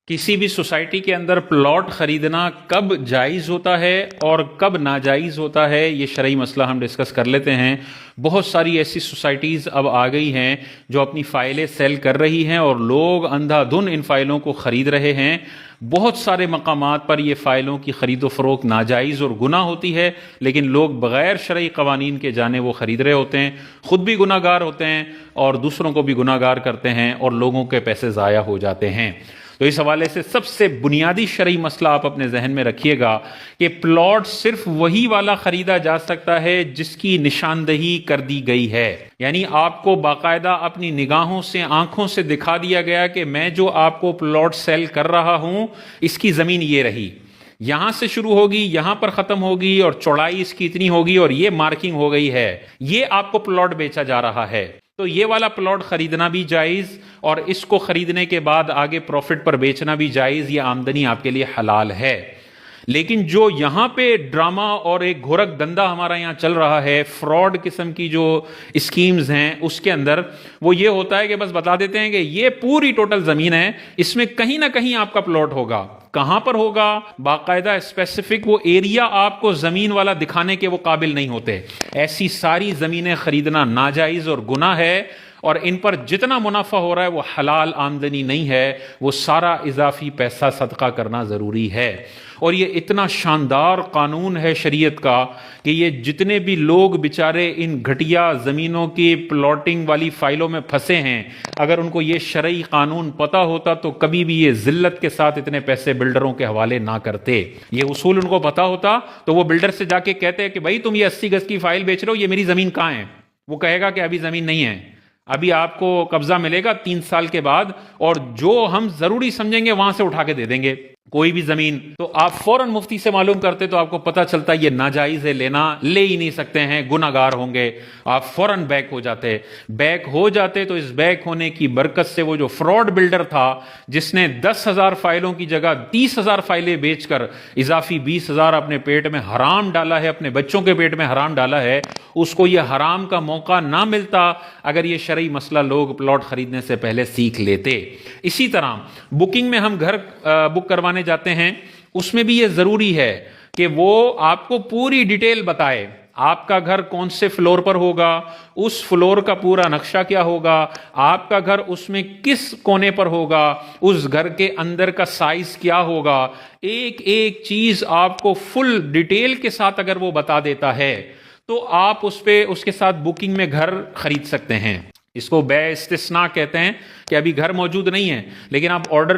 किसी भी सोसाइटी के अंदर प्लॉट खरीदना कब जायज़ होता है और कब नाजायज़ होता है, ये शरई मसला हम डिस्कस कर लेते हैं। बहुत सारी ऐसी सोसाइटीज़ अब आ गई हैं जो अपनी फ़ाइलें सेल कर रही हैं और लोग अंधाधुन इन फ़ाइलों को ख़रीद रहे हैं। बहुत सारे मकामात पर ये फ़ाइलों की ख़रीदो फ़रोख्त नाजायज़ और गुनाह होती है, लेकिन लोग बग़ैर शरई क़वानीन के जाने वो ख़रीद रहे होते हैं, ख़ुद भी गुनाहगार होते हैं और दूसरों को भी गुनाहगार करते हैं और लोगों के पैसे ज़ाया हो जाते हैं। तो इस हवाले से सबसे बुनियादी शरई मसला आप अपने जहन में रखिएगा कि प्लॉट सिर्फ वही वाला खरीदा जा सकता है जिसकी निशानदही कर दी गई है। यानी आपको बाकायदा अपनी निगाहों से, आंखों से दिखा दिया गया कि मैं जो आपको प्लॉट सेल कर रहा हूं, इसकी जमीन ये रही, यहां से शुरू होगी, यहां पर खत्म होगी और चौड़ाई इसकी इतनी होगी और ये मार्किंग हो गई है, ये आपको प्लॉट बेचा जा रहा है। तो ये वाला प्लॉट खरीदना भी जायज़ और इसको खरीदने के बाद आगे प्रॉफिट पर बेचना भी जायज़, ये आमदनी आपके लिए हलाल है। लेकिन जो यहाँ पे ड्रामा और एक घोरक धंधा हमारा यहाँ चल रहा है, फ्रॉड किस्म की जो स्कीम्स हैं, उसके अंदर वो ये होता है कि बस बता देते हैं कि ये पूरी टोटल ज़मीन है, इसमें कहीं ना कहीं आपका प्लॉट होगा। कहां पर होगा, बाकायदा स्पेसिफिक वो एरिया आपको जमीन वाला दिखाने के वो काबिल नहीं होते। ऐसी सारी जमीनें खरीदना नाजायज और गुनाह है और इन पर जितना मुनाफा हो रहा है वो हलाल आमदनी नहीं है, वो सारा इजाफी पैसा सदका करना जरूरी है। और ये इतना शानदार कानून है शरीयत का कि ये जितने भी लोग बेचारे इन घटिया ज़मीनों की प्लॉटिंग वाली फाइलों में फंसे हैं, अगर उनको ये शरई कानून पता होता तो कभी भी ये जिल्लत के साथ इतने पैसे बिल्डरों के हवाले ना करते। ये उसूल उनको पता होता तो वो बिल्डर से जाके कहते कि भाई तुम ये 80 गज की फाइल बेच रहे हो, ये मेरी ज़मीन कहाँ है? वो कहेगा कि अभी ज़मीन नहीं है, अभी आपको कब्जा मिलेगा 3 साल के बाद और जो हम जरूरी समझेंगे वहां से उठा के दे देंगे कोई भी जमीन। तो आप फौरन मुफ्ती से मालूम करते तो आपको पता चलता ये नाजायज है, लेना ले ही नहीं सकते हैं, गुनाहगार होंगे। आप फौरन बैक हो जाते। बैक हो जाते तो इस बैक होने की बरकत से वो जो फ्रॉड बिल्डर था जिसने 10,000 फाइलों की जगह 30,000 फाइलें बेचकर इजाफी 20,000 अपने पेट में हराम डाला है, अपने बच्चों के पेट में हराम डाला है, उसको यह हराम का मौका ना मिलता अगर ये शरई मसला लोग प्लॉट खरीदने से पहले सीख लेते। इसी तरह बुकिंग में हम घर बुक करवाने जाते हैं, उसमें भी ये जरूरी है कि वो आपको पूरी डिटेल बताए, आपका घर कौन से फ्लोर पर होगा, उस फ्लोर का पूरा नक्शा क्या होगा, आपका घर उसमें किस कोने पर होगा, उस घर के अंदर का साइज क्या होगा, एक एक चीज आपको फुल डिटेल के साथ अगर वो बता देता है तो आप उस पे उसके साथ बुकिंग में घर खरीद सकते हैं। इसको बै इस्तिस्ना कहते हैं कि अभी घर मौजूद नहीं है लेकिन आप ऑर्डर